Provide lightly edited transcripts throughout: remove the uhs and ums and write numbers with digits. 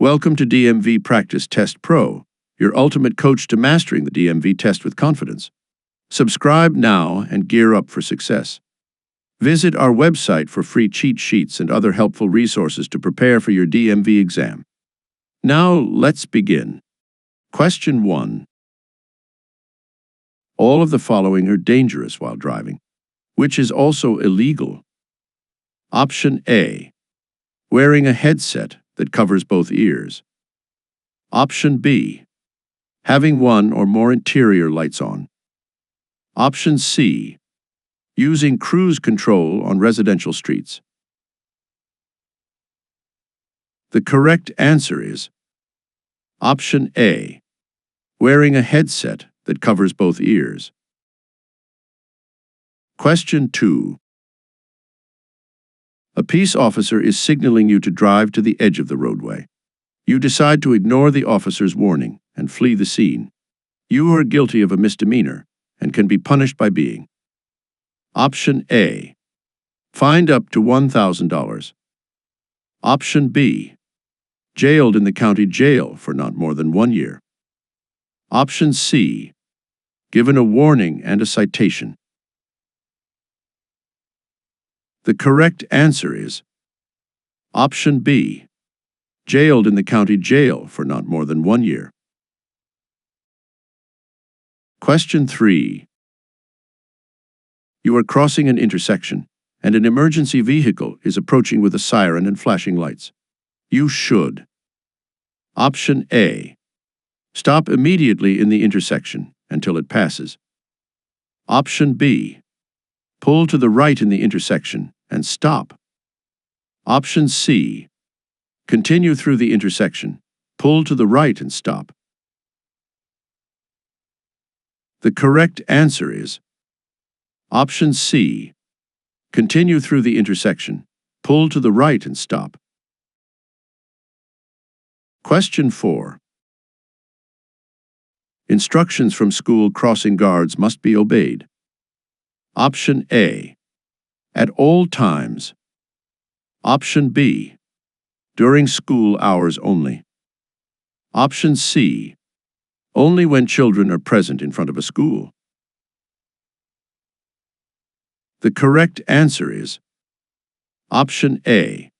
Welcome to DMV Practice Test Pro, your ultimate coach to mastering the DMV test with confidence. Subscribe now and gear up for success. Visit our website for free cheat sheets and other helpful resources to prepare for your DMV exam. Now, let's begin. Question 1. All of the following are dangerous while driving. Which is also illegal? Option A. Wearing a headset that covers both ears. Option B. Having one or more interior lights on. Option C. Using cruise control on residential streets. The correct answer is Option A. Wearing a headset that covers both ears. Question 2. A peace officer is signaling you to drive to the edge of the roadway. You decide to ignore the officer's warning and flee the scene. You are guilty of a misdemeanor and can be punished by being Option A. Fined up to $1,000. Option B. Jailed in the county jail for not more than 1 year. Option C. Given a warning and a citation. The correct answer is Option B. Jailed in the county jail for not more than 1 year. Question 3. You are crossing an intersection, and an emergency vehicle is approaching with a siren and flashing lights. You should Option A. Stop immediately in the intersection until it passes. Option B. Pull to the right in the intersection and stop. Option C. Continue through the intersection, pull to the right and stop. The correct answer is Option C. Continue through the intersection, pull to the right and stop. Question 4. Instructions from school crossing guards must be obeyed. Option A. At all times. Option B. During school hours only. Option C. Only when children are present in front of a school. The correct answer is Option A.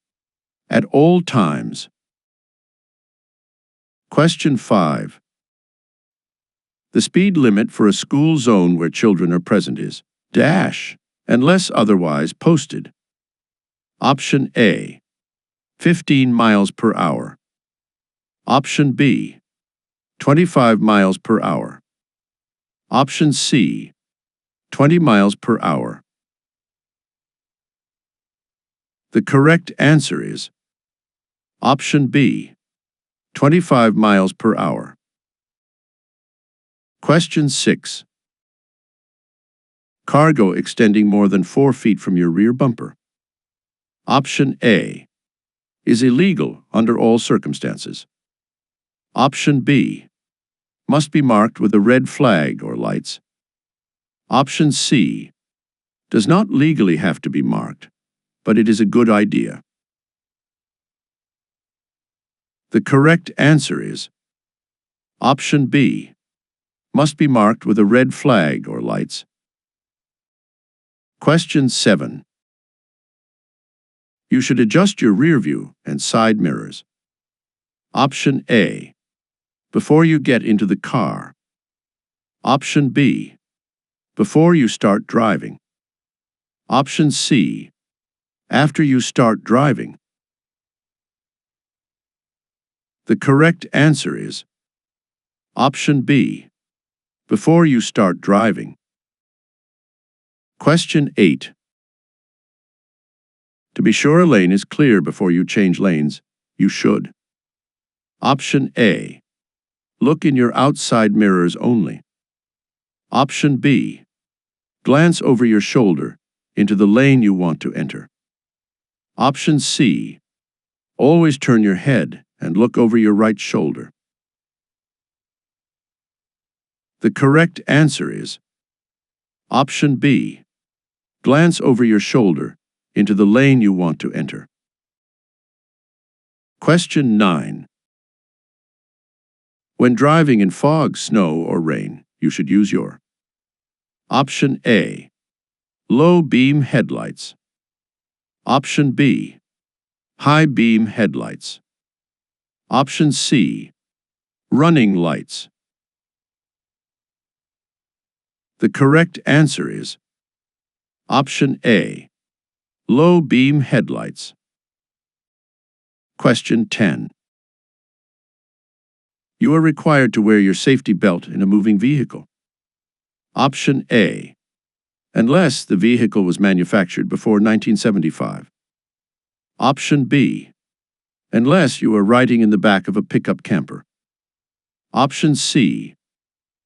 At all times. Question 5. The speed limit for a school zone where children are present is dash, unless otherwise posted. Option A. 15 miles per hour. Option B. 25 miles per hour. Option C. 20 miles per hour. The correct answer is Option B. 25 miles per hour. Question 6. Cargo extending more than 4 feet from your rear bumper. Option A. Is illegal under all circumstances. Option B. Must be marked with a red flag or lights. Option C. Does not legally have to be marked, but it is a good idea. The correct answer is Option B. Must be marked with a red flag or lights. Question 7. You should adjust your rear view and side mirrors. Option A. Before you get into the car. Option B. Before you start driving. Option C. After you start driving. The correct answer is Option B. Before you start driving. Question 8. To be sure a lane is clear before you change lanes, you should. Option A. Look in your outside mirrors only. Option B. Glance over your shoulder into the lane you want to enter. Option C. Always turn your head and look over your right shoulder. The correct answer is Option B. Glance over your shoulder into the lane you want to enter. Question 9. When driving in fog, snow, or rain, you should use your Option A. Low beam headlights. Option B. High beam headlights. Option C. Running lights. The correct answer is Option A. Low beam headlights. Question 10. You are required to wear your safety belt in a moving vehicle. Option A. Unless the vehicle was manufactured before 1975. Option B. Unless you are riding in the back of a pickup camper. Option C.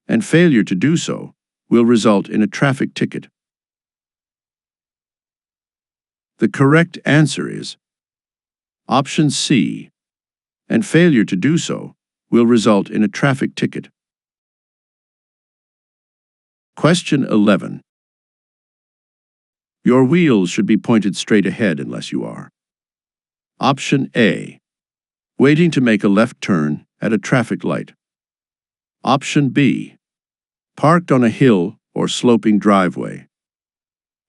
And failure to do so will result in a traffic ticket. The correct answer is Option C. And failure to do so will result in a traffic ticket. Question 11. Your wheels should be pointed straight ahead unless you are. Option A. Waiting to make a left turn at a traffic light. Option B. Parked on a hill or sloping driveway.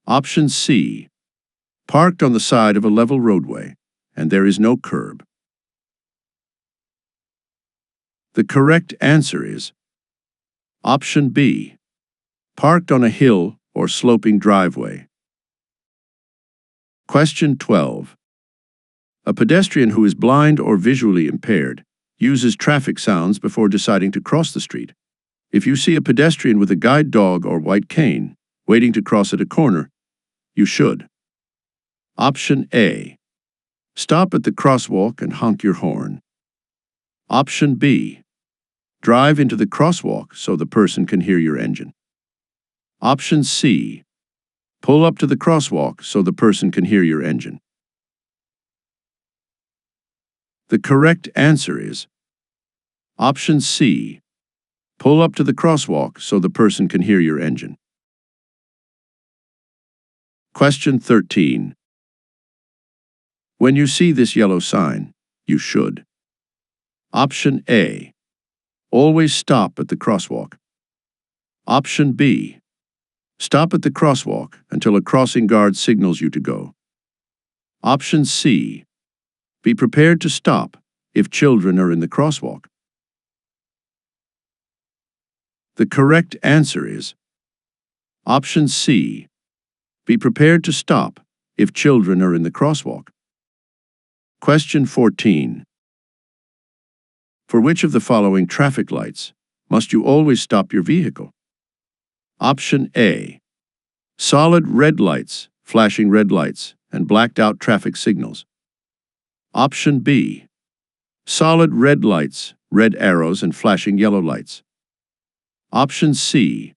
Option C. Parked on the side of a level roadway and there is no curb. The correct answer is Option B. Parked on a hill or sloping driveway. Question 12. A pedestrian who is blind or visually impaired uses traffic sounds before deciding to cross the street. If you see a pedestrian with a guide dog or white cane waiting to cross at a corner, you should. Option A. Stop at the crosswalk and honk your horn. Option B. Drive into the crosswalk so the person can hear your engine. Option C. Pull up to the crosswalk so the person can hear your engine. The correct answer is Option C. Pull up to the crosswalk so the person can hear your engine. Question 13. When you see this yellow sign, you should. Option A. Always stop at the crosswalk. Option B. Stop at the crosswalk until a crossing guard signals you to go. Option C. Be prepared to stop if children are in the crosswalk. The correct answer is Option C. Be prepared to stop if children are in the crosswalk. Question 14. For which of the following traffic lights must you always stop your vehicle? Option A. Solid red lights, flashing red lights, and blacked out traffic signals. Option B. Solid red lights, red arrows, and flashing yellow lights. Option C.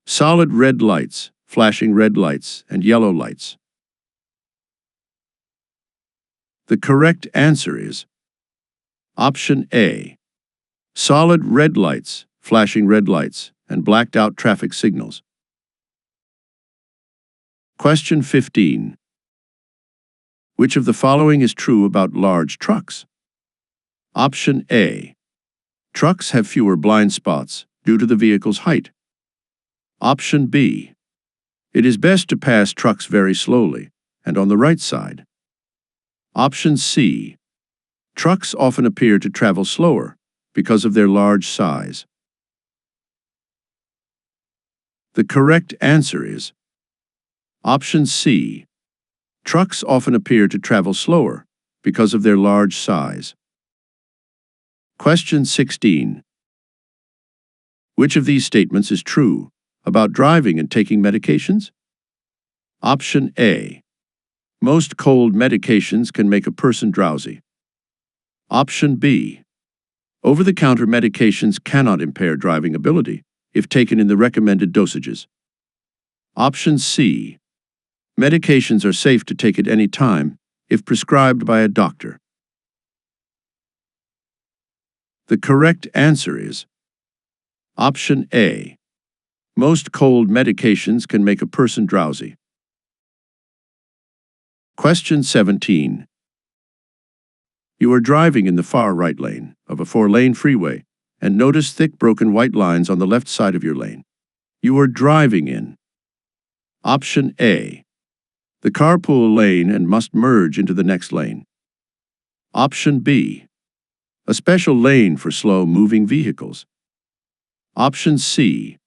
Solid red lights, flashing red lights, and yellow lights. The correct answer is Option A. Solid red lights, flashing red lights, and blacked out traffic signals. Question 15. Which of the following is true about large trucks? Option A. Trucks have fewer blind spots due to the vehicle's height. Option B. It is best to pass trucks very slowly and on the right side. Option C. Trucks often appear to travel slower because of their large size. The correct answer is Option C. Trucks often appear to travel slower because of their large size. Question 16. Which of these statements is true about driving and taking medications? Option A. Most cold medications can make a person drowsy. Option B. Over-the-counter medications cannot impair driving ability if taken in the recommended dosages. Option C. Medications are safe to take at any time if prescribed by a doctor. The correct answer is Option A. Most cold medications can make a person drowsy. Question 17. You are driving in the far right lane of a 4-lane freeway and notice thick broken white lines on the left side of your lane. You are driving in Option A, the carpool lane and must merge into the next lane. Option B, a special lane for slow-moving vehicles. Option C,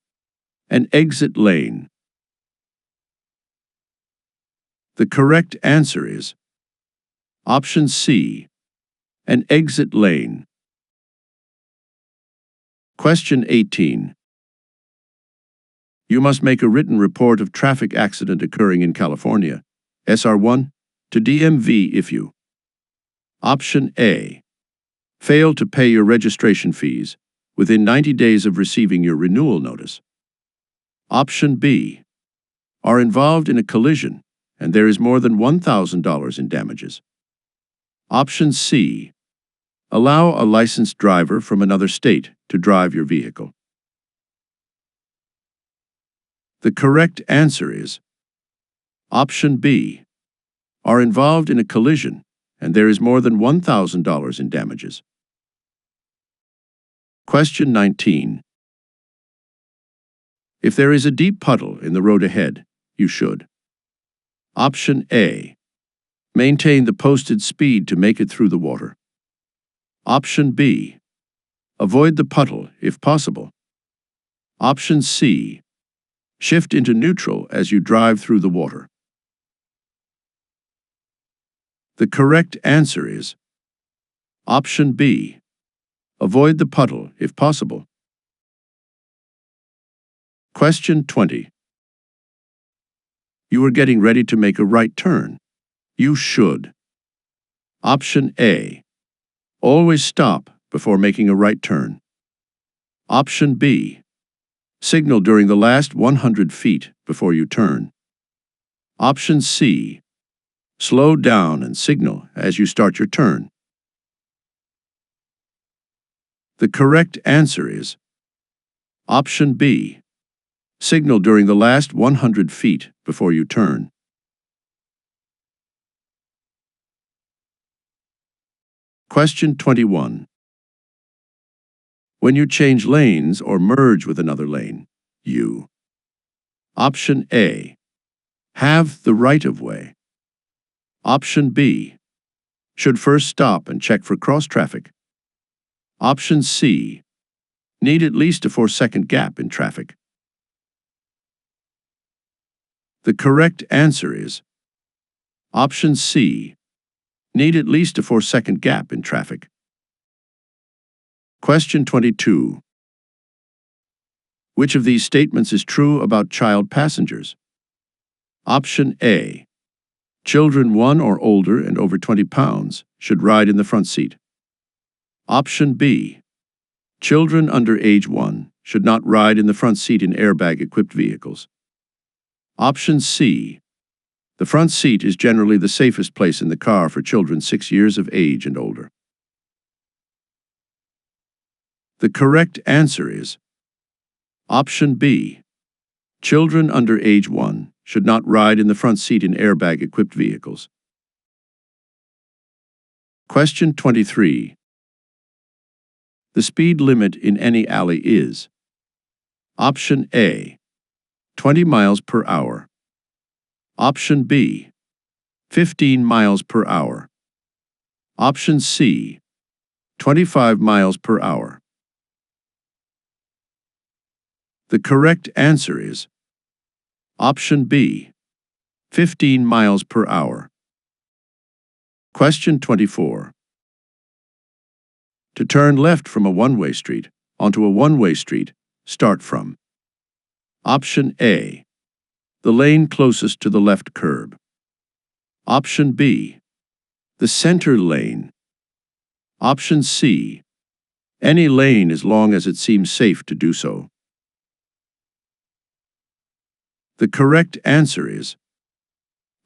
an exit lane. The correct answer is Option C, an exit lane. Question 18. You must make a written report of traffic accident occurring in California, SR1, to DMV if you Option A, fail to pay your registration fees within 90 days of receiving your renewal notice. Option B, are involved in a collision and there is more than $1,000 in damages. Option C, allow a licensed driver from another state to drive your vehicle. The correct answer is Option B, are involved in a collision and there is more than $1,000 in damages. Question 19. If there is a deep puddle in the road ahead, you should Option A, maintain the posted speed to make it through the water. Option B, avoid the puddle if possible. Option C, shift into neutral as you drive through the water. The correct answer is Option B, avoid the puddle if possible. Question 20. You are getting ready to make a right turn. You should Option A, always stop before making a right turn. Option B, signal during the last 100 feet before you turn. Option C, slow down and signal as you start your turn. The correct answer is Option B, signal during the last 100 feet before you turn. Question 21. When you change lanes or merge with another lane, you Option A, have the right-of-way. Option B, should first stop and check for cross-traffic. Option C, need at least a 4-second gap in traffic. The correct answer is Option C, need at least a 4-second gap in traffic. Question 22. Which of these statements is true about child passengers? Option A, children 1 or older and over 20 pounds should ride in the front seat. Option B, children under age 1 should not ride in the front seat in airbag-equipped vehicles. Option C, the front seat is generally the safest place in the car for children 6 years of age and older. The correct answer is Option B, children under age 1 should not ride in the front seat in airbag-equipped vehicles. Question 23. The speed limit in any alley is Option A, 20 miles per hour. Option B, 15 miles per hour. Option C, 25 miles per hour. The correct answer is Option B, 15 miles per hour. Question 24. To turn left from a one-way street onto a one-way street, start from Option A, the lane closest to the left curb. Option B, the center lane. Option C, any lane as long as it seems safe to do so. The correct answer is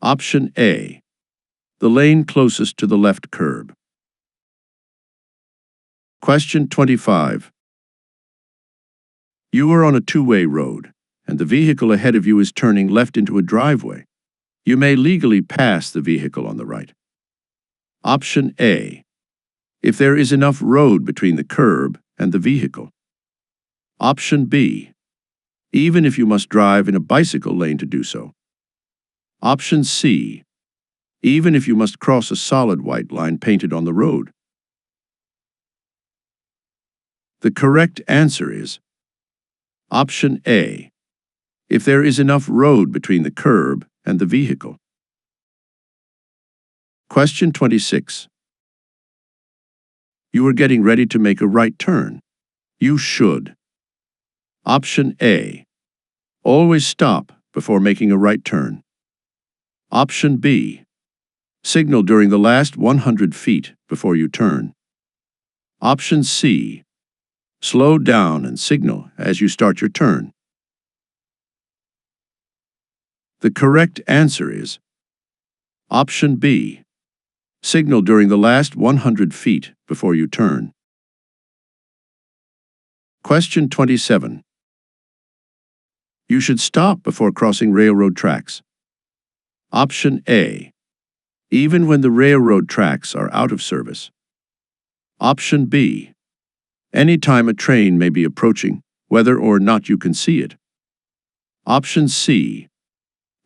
Option A, the lane closest to the left curb. Question 25. You are on a two-way road, and the vehicle ahead of you is turning left into a driveway. You may legally pass the vehicle on the right. Option A, if there is enough road between the curb and the vehicle. Option B, even if you must drive in a bicycle lane to do so. Option C, even if you must cross a solid white line painted on the road. The correct answer is Option A, if there is enough road between the curb and the vehicle. Question 26. You are getting ready to make a right turn. You should. Option A, always stop before making a right turn. Option B, signal during the last 100 feet before you turn. Option C, slow down and signal as you start your turn. The correct answer is Option B, signal during the last 100 feet before you turn. Question 27. You should stop before crossing railroad tracks. Option A, even when the railroad tracks are out of service. Option B, anytime a train may be approaching, whether or not you can see it. Option C,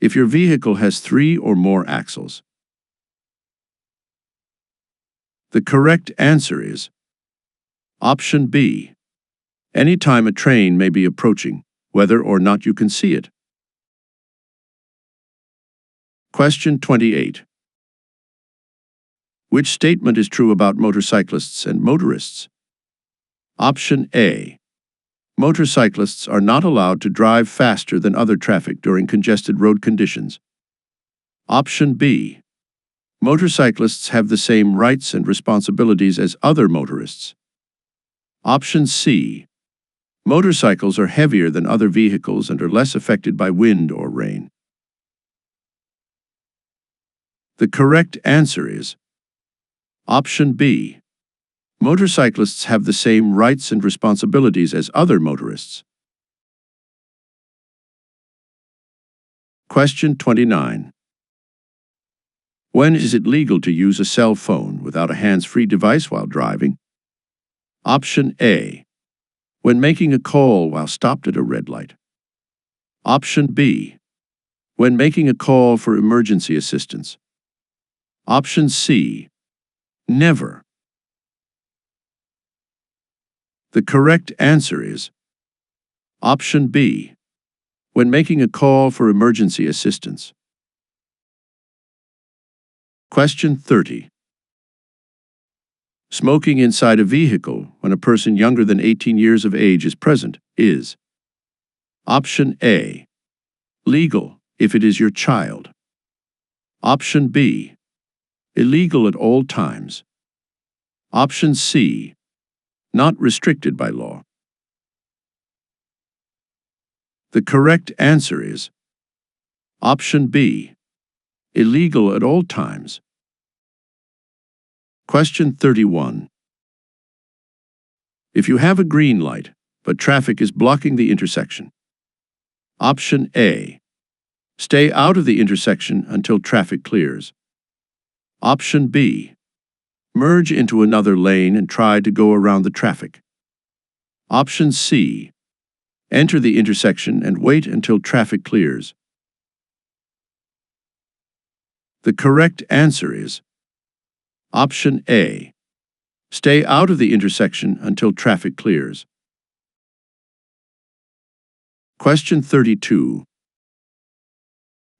if your vehicle has 3 or more axles. The correct answer is Option B, anytime a train may be approaching, whether or not you can see it. Question 28. Which statement is true about motorcyclists and motorists? Option A, motorcyclists are not allowed to drive faster than other traffic during congested road conditions. Option B, motorcyclists have the same rights and responsibilities as other motorists. Option C, motorcycles are heavier than other vehicles and are less affected by wind or rain. The correct answer is Option B, motorcyclists have the same rights and responsibilities as other motorists. Question 29. When is it legal to use a cell phone without a hands-free device while driving? Option A, when making a call while stopped at a red light. Option B, when making a call for emergency assistance. Option C, never. The correct answer is Option B, when making a call for emergency assistance. Question 30. Smoking inside a vehicle when a person younger than 18 years of age is present is Option A, legal if it is your child. Option B, illegal at all times. Option C, not restricted by law. The correct answer is Option B, illegal at all times. Question 31. If you have a green light, but traffic is blocking the intersection. Option A, stay out of the intersection until traffic clears. Option B, merge into another lane and try to go around the traffic. Option C, enter the intersection and wait until traffic clears. The correct answer is Option A, stay out of the intersection until traffic clears. Question 32.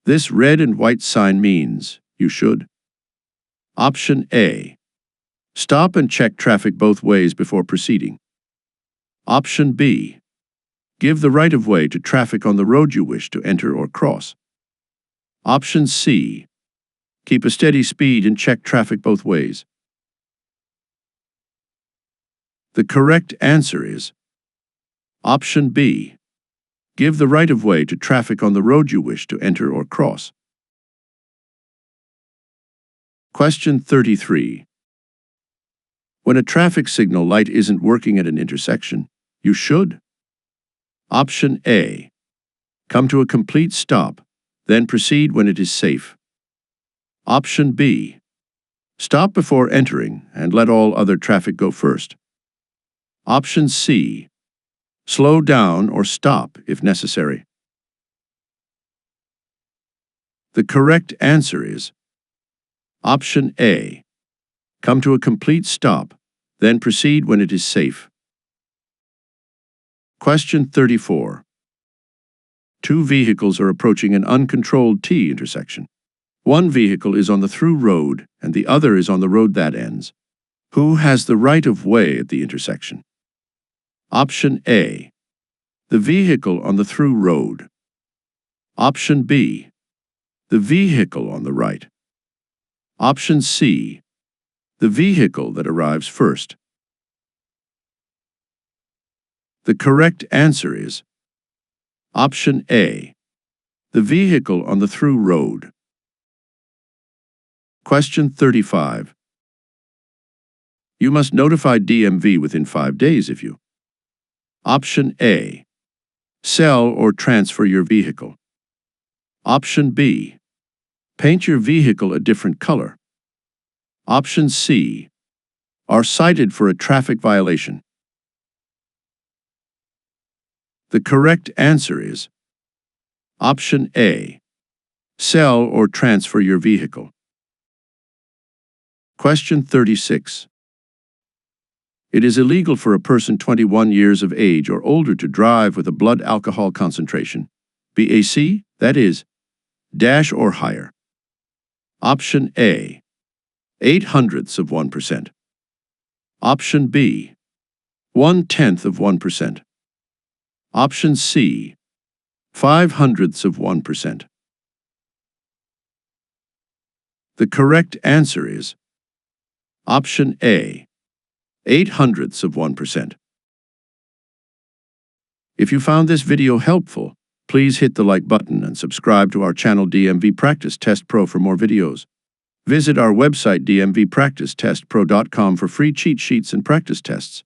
This red and white sign means you should. Option A, stop and check traffic both ways before proceeding. Option B, give the right-of-way to traffic on the road you wish to enter or cross. Option C, keep a steady speed and check traffic both ways. The correct answer is Option B, give the right-of-way to traffic on the road you wish to enter or cross. Question 33. When a traffic signal light isn't working at an intersection, you should. Option A, come to a complete stop, then proceed when it is safe. Option B, stop before entering and let all other traffic go first. Option C. Slow down or stop if necessary. The correct answer is Option A. Come to a complete stop, then proceed when it is safe. Question 34. Two vehicles are approaching an uncontrolled T intersection. One vehicle is on the through road and the other is on the road that ends. Who has the right of way at the intersection? Option A. The vehicle on the through road. Option B. The vehicle on the right. Option C. The vehicle that arrives first. The correct answer is Option A. The vehicle on the through road. Question 35. You must notify DMV within 5 days if you. Option A. Sell or transfer your vehicle. Option B. Paint your vehicle a different color. Option C. Are cited for a traffic violation. The correct answer is Option A. Sell or transfer your vehicle. Question 36. It is illegal for a person 21 years of age or older to drive with a blood alcohol concentration, BAC, that is, dash or higher. Option A. 0.08%. Option B. 0.1%. Option C. 0.05%. The correct answer is Option A. 0.08%. If you found this video helpful, please hit the like button and subscribe to our channel DMV Practice Test Pro for more videos. Visit our website dmvpracticetestpro.com for free cheat sheets and practice tests.